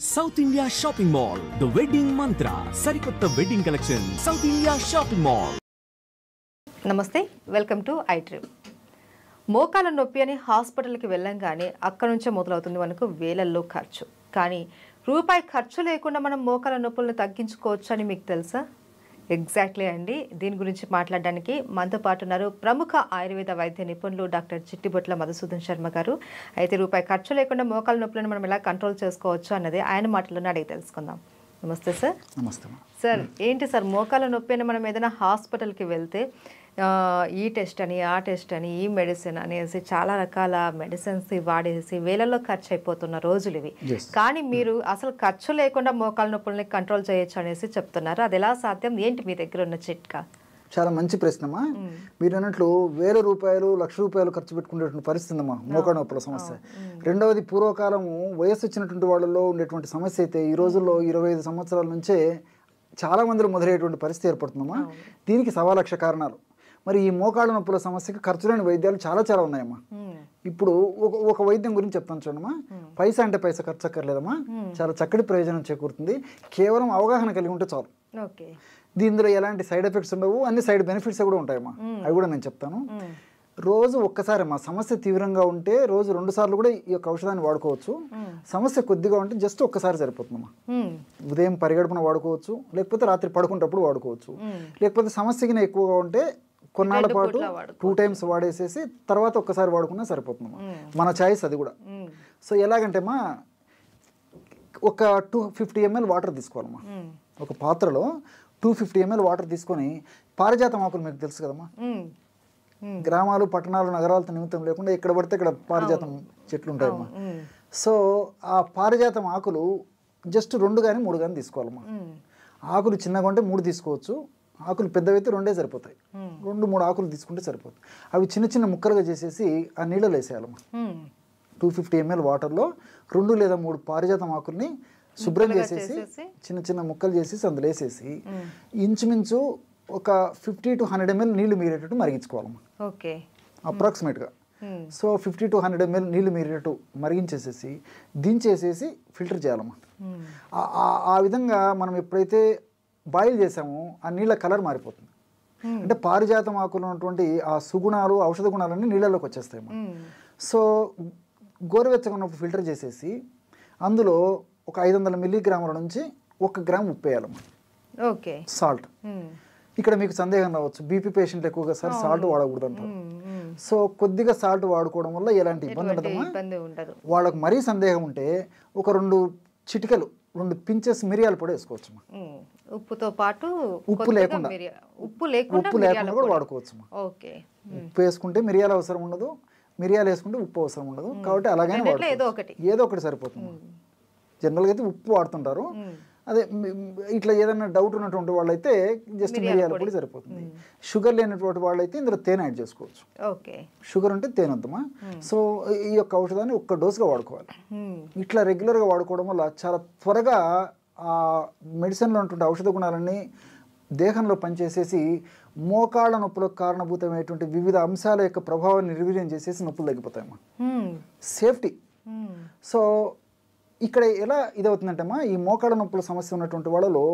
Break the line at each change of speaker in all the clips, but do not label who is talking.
South India shopping mall the wedding మంత్ర సరికొత్త wedding collection south India shopping mall.
నమస్తే, welcome to ఐట్రిప్. మోకాల నొప్పి అని హాస్పిటల్కి వెళ్ళంగానే అక్కడ నుంచే మొదలవుతుంది మనకు వేలల్లో ఖర్చు. కానీ రూపాయి ఖర్చు లేకుండా మనం మోకాల నొప్పులను తగ్గించుకోవచ్చు అని మీకు తెలుసా? ఎగ్జాక్ట్లీ అండి. దీని గురించి మాట్లాడడానికి మనతో పాటు ఉన్నారు ప్రముఖ ఆయుర్వేద వైద్య నిపుణులు డాక్టర్ చిట్టిబొట్ల మధుసూదన్ శర్మ గారు. అయితే రూపాయి ఖర్చు లేకుండా మోకాల నొప్పులను మనం ఎలా కంట్రోల్ చేసుకోవచ్చు అన్నది ఆయన మాటల్లోనే అడిగి తెలుసుకుందాం. నమస్తే సార్.
నమస్తే
సార్. ఏంటి సార్ మోకాల నొప్పి అని మనం ఏదైనా హాస్పిటల్కి వెళ్తే ఈ టెస్ట్ అని ఆ టెస్ట్ అని ఈ మెడిసిన్ అనేసి చాలా రకాల మెడిసిన్స్ వాడేసి వేలల్లో ఖర్చు అయిపోతున్న రోజులు ఇవి. కానీ మీరు అసలు ఖర్చు లేకుండా మోకాల నొప్పుల్ని కంట్రోల్ చేయొచ్చు అనేసి చెప్తున్నారు. అది ఎలా సాధ్యం? ఏంటి మీ దగ్గర ఉన్న చిట్కా?
చాలా మంచి ప్రశ్నమ్మా. మీరు అన్నట్లు ₹1000, ₹1,00,000 ఖర్చు పెట్టుకునేటువంటి పరిస్థితి అమ్మా మోకాల నొప్పుల సమస్య. రెండవది, పూర్వకాలము వయస్సు వచ్చినటువంటి వాళ్ళలో ఉండేటువంటి సమస్య అయితే ఈ రోజుల్లో 25 సంవత్సరాల నుంచే చాలా మందిలో మొదలయ్యేటువంటి పరిస్థితి ఏర్పడుతుందమ్మా. దీనికి 1,00,000 కారణాలు. మరి ఈ మోకాళ్ళ నొప్పుల సమస్యకి ఖర్చు లేని వైద్యాలు చాలా ఉన్నాయమ్మా. ఇప్పుడు ఒక వైద్యం గురించి చెప్తాను చూడమ్మా. పైసా అంటే పైసా ఖర్చు అక్కర్లేదమ్మా. చాలా చక్కటి ప్రయోజనం చేకూరుతుంది. కేవలం అవగాహన కలిగి ఉంటే చాలు. దీనిలో ఎలాంటి సైడ్ ఎఫెక్ట్స్ ఉండవు, అన్ని సైడ్ బెనిఫిట్స్ కూడా ఉంటాయమ్మా. అవి కూడా నేను చెప్తాను. రోజు ఒక్కసారి అమ్మా, సమస్య తీవ్రంగా ఉంటే రోజు 2 సార్లు కూడా ఈ యొక్క ఔషధాన్ని వాడుకోవచ్చు. సమస్య కొద్దిగా ఉంటే జస్ట్ ఒక్కసారి సరిపోతుందమ్మా. ఉదయం పరిగడుపున వాడుకోవచ్చు, లేకపోతే రాత్రి పడుకునేటప్పుడు వాడుకోవచ్చు. లేకపోతే సమస్యకి ఎక్కువగా ఉంటే కొన్నాళ్ళ పాటు 2 టైమ్స్ వాడేసేసి తర్వాత ఒక్కసారి వాడుకున్నా సరిపోతుందమ్మా. మన చాయిస్ అది కూడా. సో ఎలాగంటే అమ్మా, ఒక 250 ml వాటర్ తీసుకోవాలమ్మా. ఒక పాత్రలో 250 ml వాటర్ తీసుకొని, పారిజాతం ఆకులు మీకు తెలుసు కదమ్మా. గ్రామాలు, పట్టణాలు, నగరాలతో నిమిత్తం లేకుండా ఎక్కడ పడితే ఇక్కడ పారిజాతం చెట్లు ఉంటాయమ్మా. సో ఆ పారిజాతం ఆకులు జస్ట్ 2 కానీ 3 కానీ తీసుకోవాలమ్మా. ఆకులు చిన్నగా ఉంటే 3 తీసుకోవచ్చు, ఆకులు పెద్దవైతే 2 సరిపోతాయి. 2-3 ఆకులు తీసుకుంటే సరిపోతుంది. అవి చిన్న ముక్కలుగా చేసేసి ఆ నీళ్ళలో వేసేయాలమ్మా. 250 ml వాటర్లో 2 లేదా 3 పారిజాతం ఆకుల్ని శుభ్రం చేసేసి చిన్న ముక్కలు చేసేసి అందులో వేసేసి ఇంచుమించు ఒక 50 to 100 ml నీళ్లు మీరేటట్టు మరిగించుకోవాలమ్మా. అప్రాక్సిమేట్గా. సో 50 to 100 ml నీళ్లు మీరేటట్టు మరిగించేసేసి దించేసేసి ఫిల్టర్ చేయాలమ్మా. ఆ విధంగా మనం ఎప్పుడైతే బాయిల్ చేసామో ఆ నీళ్ళ కలర్ మారిపోతుంది. అంటే పారిజాతం ఆకులు ఉన్నటువంటి ఆ సుగుణాలు, ఔషధ గుణాలన్నీ నీళ్ళలోకి వచ్చేస్తాయి. సో గోరువెచ్చగా ఉన్నప్పుడు ఫిల్టర్ చేసేసి అందులో ఒక 500 మిల్లీగ్రాముల నుంచి 1 గ్రామ్ ఉప్పు వేయాలమ్మా. సాల్ట్. ఇక్కడ మీకు సందేహం రావచ్చు, బీపీ పేషెంట్లు ఎక్కువగా సార్ సాల్ట్ వాడకూడదు అంటారు. సో కొద్దిగా సాల్ట్ వాడుకోవడం వల్ల ఎలాంటి ఇబ్బంది ఉండదమ్మా. వాళ్ళకు మరీ సందేహం ఉంటే ఒక 2 చిటికలు 2 పించెస్ మిరియాల పొడి వేసుకోవచ్చు.
ఉప్పుతో పాటు
ఉప్పు లేకుండా కూడా వాడుకోవచ్చు. ఉప్పు వేసుకుంటే మిరియాల అవసరం ఉండదు, మిరియాలు వేసుకుంటే ఉప్పు అవసరం ఉండదు. కాబట్టి అలాగే ఏదో ఒకటి సరిపోతుంది. జనరల్గా అయితే ఉప్పు వాడుతుంటారు. అదే ఇట్లా ఏదైనా డౌట్ ఉన్నటువంటి వాళ్ళైతే జస్ట్ మిరియాల పొడి సరిపోతుంది. షుగర్ లేనటువంటి వాళ్ళైతే ఇందులో తేనె యాడ్ చేసుకోవచ్చు. షుగర్ ఉంటే తేనె వద్దమ్మా. సో ఈ యొక్క ఔషధాన్ని 1 డోసుగా వాడుకోవాలి. ఇట్లా రెగ్యులర్గా వాడుకోవడం వల్ల చాలా త్వరగా ఆ మెడిసిన్లో ఉన్నటువంటి ఔషధ గుణాలన్నీ దేహంలో పనిచేసేసి మోకాళ్ళ నొప్పులకు కారణభూతమైనటువంటి వివిధ అంశాల యొక్క ప్రభావాన్ని నిర్వీర్యం చేసేసి నొప్పులు తగ్గిపోతాయమ్మా. సేఫ్టీ. సో ఇక్కడ ఎలా ఇదవుతుందంటమ్మా, ఈ మోకాళ్ళ నొప్పుల సమస్య ఉన్నటువంటి వాళ్ళలో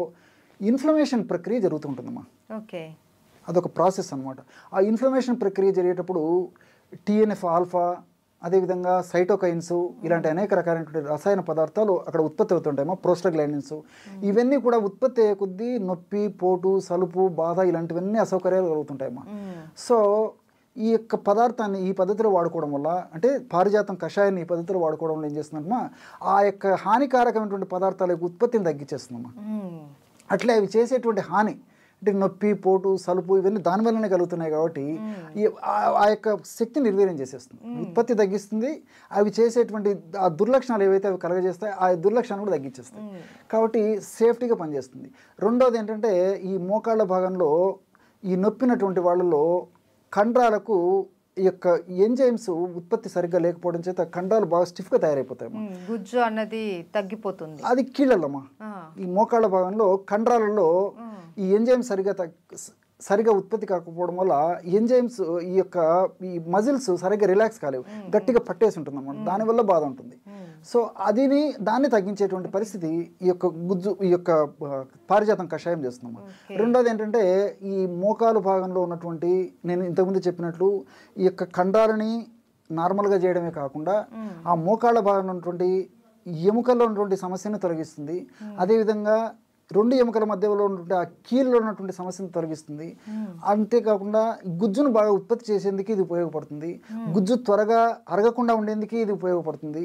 ఇన్ఫ్లమేషన్ ప్రక్రియ జరుగుతుంటుందమ్మా. అదొక ప్రాసెస్ అనమాట. ఆ ఇన్ఫ్లమేషన్ ప్రక్రియ జరిగేటప్పుడు TNF ఆల్ఫా, అదేవిధంగా సైటోకైన్స్, ఇలాంటి అనేక రకాలైనటువంటి రసాయన పదార్థాలు అక్కడ ఉత్పత్తి అవుతుంటాయమ్మా. ప్రోస్టాగ్లాండిన్స్ ఇవన్నీ కూడా ఉత్పత్తి అయ్యే కొద్దీ నొప్పి, పోటు, సలుపు, బాధ ఇలాంటివన్నీ అసౌకర్యాలు కలుగుతుంటాయమ్మా. సో ఈ యొక్క పదార్థాన్ని ఈ పద్ధతిలో వాడుకోవడం వల్ల, అంటే పారిజాతం కషాయాన్ని ఈ పద్ధతిలో వాడుకోవడం వల్ల ఏం చేస్తుందమ్మా, ఆ యొక్క హానికారకమైనటువంటి పదార్థాల యొక్క ఉత్పత్తిని తగ్గించేస్తుందమ్మా. అట్లే అవి చేసేటువంటి హాని అంటే నొప్పి, పోటు, సలుపు ఇవన్నీ దానివల్లనే కలుగుతున్నాయి. కాబట్టి ఆ యొక్క శక్తిని నిర్వీర్యం చేసేస్తుంది, ఉత్పత్తి తగ్గిస్తుంది. అవి చేసేటువంటి ఆ దుర్లక్షణాలు ఏవైతే అవి కలగజేస్తాయి ఆ దుర్లక్షణాలు కూడా తగ్గించేస్తాయి. కాబట్టి సేఫ్టీగా పనిచేస్తుంది. రెండవది ఏంటంటే, ఈ మోకాళ్ళ భాగంలో ఈ నొప్పినటువంటి వాళ్ళలో కండరాలకు ఈ యొక్క ఎంజైమ్స్ ఉత్పత్తి సరిగ్గా లేకపోవడం చేత కండరాలు బాగా స్టిఫ్గా తయారైపోతాయి.
గుజ్జు అన్నది తగ్గిపోతుంది.
అది కీళ్ళమ్మా. ఈ మోకాళ్ళ భాగంలో కండరాలలో ఈ ఎంజైమ్ సరిగా ఉత్పత్తి కాకపోవడం వల్ల ఎంజైమ్స్ ఈ మజిల్స్ సరిగ్గా రిలాక్స్ కాలేవు, గట్టిగా పట్టేసి ఉంటుంది అన్నమాట. దానివల్ల బాధ ఉంటుంది. సో దాన్ని తగ్గించేటువంటి పరిస్థితి ఈ యొక్క ఈ యొక్క పారిజాతం కషాయం చేస్తున్నాము. రెండోది ఏంటంటే ఈ మోకాలు భాగంలో ఉన్నటువంటి నేను ఇంతకుముందు చెప్పినట్లు ఈ యొక్క కండరాలని నార్మల్గా చేయడమే కాకుండా ఆ మోకాళ్ళ భాగంలో ఉన్నటువంటి ఎముకల్లో ఉన్నటువంటి సమస్యను తొలగిస్తుంది. అదేవిధంగా రెండు ఎముకల మధ్యలో ఉన్నటువంటి ఆ కీళ్ళలో ఉన్నటువంటి సమస్యను తొలగిస్తుంది. అంతేకాకుండా గుజ్జును బాగా ఉత్పత్తి చేసేందుకు ఇది ఉపయోగపడుతుంది. గుజ్జు త్వరగా అరగకుండా ఉండేందుకు ఇది ఉపయోగపడుతుంది.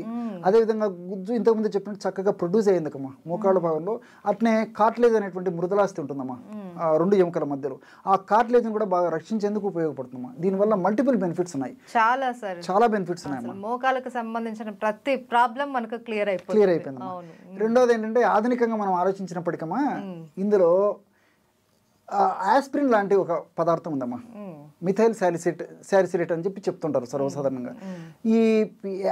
అదేవిధంగా గుజ్జు ఇంతకుముందు చెప్పినట్టు చక్కగా ప్రొడ్యూస్ అయ్యేందుకమ్మా మోకాళ్ళ భాగంలో. అట్నే కార్ట్లేజ్ అనేటువంటి మృదులాస్తి ఉంటుందమ్మా ఆ రెండు ఎముకల మధ్యలో. ఆ కార్ట్లేజ్ని కూడా బాగా రక్షించేందుకు ఉపయోగపడుతుందమ్మా. దీనివల్ల మల్టిపుల్ బెనిఫిట్స్ ఉన్నాయి, చాలా బెనిఫిట్స్ ఉన్నాయి.
మోకాలకు సంబంధించిన ప్రతి ప్రాబ్లం మనకు క్లియర్
అయిపోయింది. రెండోది ఏంటంటే ఆధునికంగా మనం ఆలోచించినప్పటికీ ఇందులో ఆస్పిరిన్ లాంటి ఒక పదార్థం ఉందమ్మా, మిథైల్ సాలిసిలేట్ అని చెప్పి చెప్తుంటారు సర్వసాధారణంగా. ఈ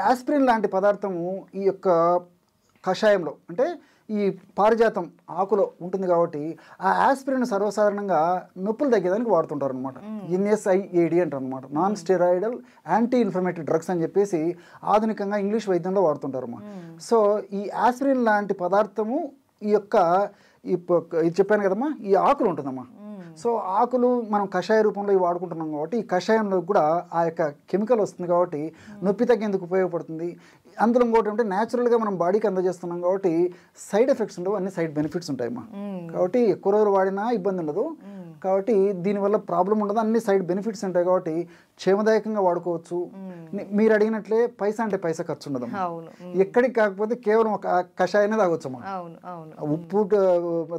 ఆస్పిరిన్ లాంటి పదార్థము ఈ యొక్క కషాయంలో అంటే ఈ పారిజాతం ఆకులో ఉంటుంది కాబట్టి ఆ ఆస్పిరిన్ సర్వసాధారణంగా నొప్పులు తగ్గేదానికి వాడుతుంటారు అనమాట. NSAID అంటారు అనమాట, non steroidal anti inflammatory drugs అని చెప్పేసి ఆధునికంగా ఇంగ్లీష్ వైద్యంలో వాడుతుంటారమ్మా. సో ఈ ఆస్పిరిన్ లాంటి పదార్థము ఈ యొక్క ఇది చెప్పాను కదమ్మా, ఈ ఆకులు ఉంటుందమ్మా. సో ఆకులు మనం కషాయ రూపంలో ఇవి వాడుకుంటున్నాం కాబట్టి ఈ కషాయంలో కూడా ఆ యొక్క కెమికల్ వస్తుంది కాబట్టి నొప్పి తగ్గేందుకు ఉపయోగపడుతుంది. అందులో ఇంకోటి అంటే న్యాచురల్గా మనం బాడీకి అందజేస్తున్నాం కాబట్టి సైడ్ ఎఫెక్ట్స్ ఉండవు, అన్ని సైడ్ బెనిఫిట్స్ ఉంటాయమ్మా. కాబట్టి ఎక్కువ రోజులు వాడినా ఇబ్బంది ఉండదు, కాబట్టి దీనివల్ల ప్రాబ్లం ఉండదు, అన్ని సైడ్ బెనిఫిట్స్ ఉంటాయి కాబట్టి క్షేమదాయకంగా వాడుకోవచ్చు. మీరు అడిగినట్లే పైసా అంటే పైసా ఖర్చు ఉండదు, ఎక్కడికి కాకపోతే కేవలం ఒక కషాయనే తాగొచ్చమ్మా. ఉప్పు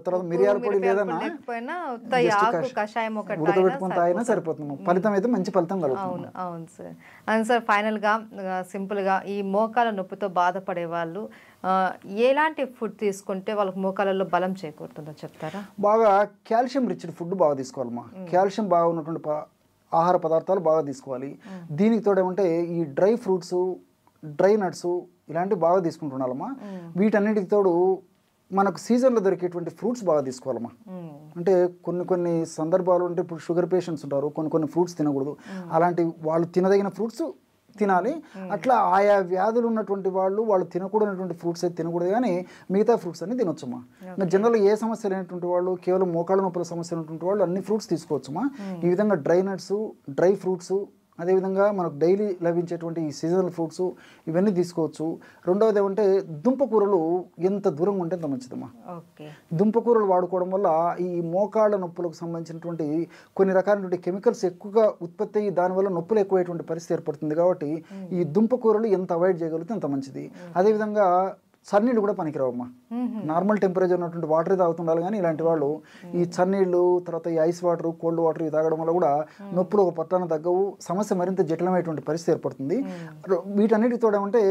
తర్వాత మిరియాల పొడి లేదన్నా ఉడకబెట్టుకుని తాగినా సరిపోతుంది, ఫలితం అయితే మంచి ఫలితం కలుగుతుంది.
అవును సార్. అండ్ సార్ ఫైనల్గా సింపుల్గా ఈ మోకాల నొప్పితో బాధపడే వాళ్ళు ఎలాంటి ఫుడ్ తీసుకుంటే వాళ్ళకి మోకాలలో బలం చేకూరుతుందో చెప్తారా?
బాగా కాల్షియం రిచ్డ్ ఫుడ్ బాగా తీసుకోవాలమ్మా. కాల్షియం బాగా ఉన్నటువంటి ఆహార పదార్థాలు బాగా తీసుకోవాలి. దీనికి తోడేమంటే ఈ డ్రై ఫ్రూట్స్, డ్రై నట్స్ ఇలాంటివి బాగా తీసుకుంటున్నామా. వీటన్నిటికి తోడు మనకు సీజన్లో దొరికేటువంటి ఫ్రూట్స్ బాగా తీసుకోవాలమ్మా. అంటే కొన్ని సందర్భాలు అంటే ఇప్పుడు షుగర్ పేషెంట్స్ ఉంటారు, కొన్ని ఫ్రూట్స్ తినకూడదు, అలాంటి వాళ్ళు తినదగిన ఫ్రూట్స్ తినాలి. అట్లా ఆయా వ్యాధులు ఉన్నటువంటి వాళ్ళు తినకూడనటువంటి ఫ్రూట్స్ అయితే తినకూడదు, కానీ మిగతా ఫ్రూట్స్ అన్ని తినొచ్చమ్మా. జనరల్గా ఏ సమస్య లేనటువంటి వాళ్ళు, కేవలం మోకాళ్ళ నొప్పుల సమస్య ఉన్నటువంటి వాళ్ళు అన్ని ఫ్రూట్స్ తీసుకోవచ్చమ్మా. ఈ విధంగా డ్రై నట్స్, డ్రై ఫ్రూట్స్, అదేవిధంగా మనకు డైలీ లభించేటువంటి ఈ సీజనల్ ఫ్రూట్స్ ఇవన్నీ తీసుకోవచ్చు. రెండవది ఏమంటే దుంపకూరలు ఎంత దూరంగా ఉంటే అంత మంచిదమ్మా. దుంపకూరలు వాడుకోవడం వల్ల ఈ మోకాళ్ళ నొప్పులకు సంబంధించినటువంటి కొన్ని రకాలైనటువంటి కెమికల్స్ ఎక్కువగా ఉత్పత్తి అయ్యి దానివల్ల నొప్పులు ఎక్కువైనటువంటి పరిస్థితి ఏర్పడుతుంది కాబట్టి ఈ దుంపకూరలు ఎంత అవాయిడ్ చేయగలిగితే అంత మంచిది. అదేవిధంగా చన్నీళ్ళు కూడా పనికిరావమ్మా. నార్మల్ టెంపరేచర్ ఉన్నటువంటి వాటర్ తాగుతుండాలి, కానీ ఇలాంటి వాళ్ళు ఈ చన్నీళ్ళు, తర్వాత ఈ ఐస్ వాటర్, కోల్డ్ వాటర్ ఇవి తాగడం వల్ల కూడా నొప్పులు ఒక పట్టాన తగ్గవు, సమస్య మరింత జటిలమైనటువంటి పరిస్థితి ఏర్పడుతుంది. వీటన్నిటితో ఏమంటే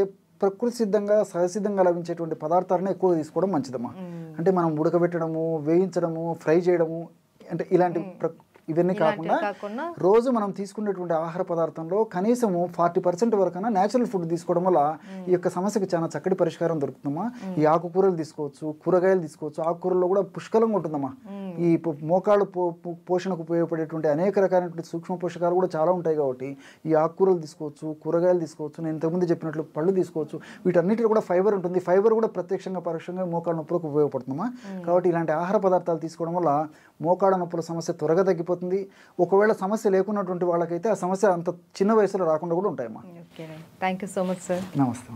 ప్రకృతి సిద్ధంగా సహసిద్ధంగా లభించేటువంటి పదార్థాలను ఎక్కువగా తీసుకోవడం మంచిదమ్మా. అంటే మనం ఉడకబెట్టడము, వేయించడము, ఫ్రై చేయడము అంటే ఇలాంటి ఇవన్నీ కాకుండా రోజు మనం తీసుకునేటువంటి ఆహార పదార్థంలో కనీసము 40% వరకైనా న్యాచురల్ ఫుడ్ తీసుకోవడం వల్ల ఈ యొక్క సమస్యకి చాలా చక్కటి పరిష్కారం దొరుకుతుందమ్మా. ఈ ఆకుకూరలు తీసుకోవచ్చు, కూరగాయలు తీసుకోవచ్చు. ఆకుకూరల్లో కూడా పుష్కలంగా ఉంటుందమ్మా. ఈ మోకాళ్ళు పోషణకు ఉపయోగపడేటువంటి అనేక రకాలైనటువంటి సూక్ష్మ పోషకాలు కూడా చాలా ఉంటాయి కాబట్టి ఈ ఆకుకూరలు తీసుకోవచ్చు, కూరగాయలు తీసుకోవచ్చు. నేను ఇంతకుముందు చెప్పినట్లు పళ్ళు తీసుకోవచ్చు. వీటన్నిటిలో కూడా ఫైబర్ ఉంటుంది. ఫైబర్ కూడా ప్రత్యక్షంగా పరోక్షంగా మోకాళ్ళ నొప్పులకు ఉపయోగపడుతుందమ్మా. కాబట్టి ఇలాంటి ఆహార పదార్థాలు తీసుకోవడం వల్ల మోకాళ్ళ నొప్పుల సమస్య త్వరగా తగ్గిపోతుంది. ఒకవేళ సమస్య లేకున్నటువంటి వాళ్ళకైతే ఆ సమస్య అంత చిన్న వయసులో రాకుండా కూడా ఉంటాయమ్మా.
Thank you so much sir.
నమస్తే.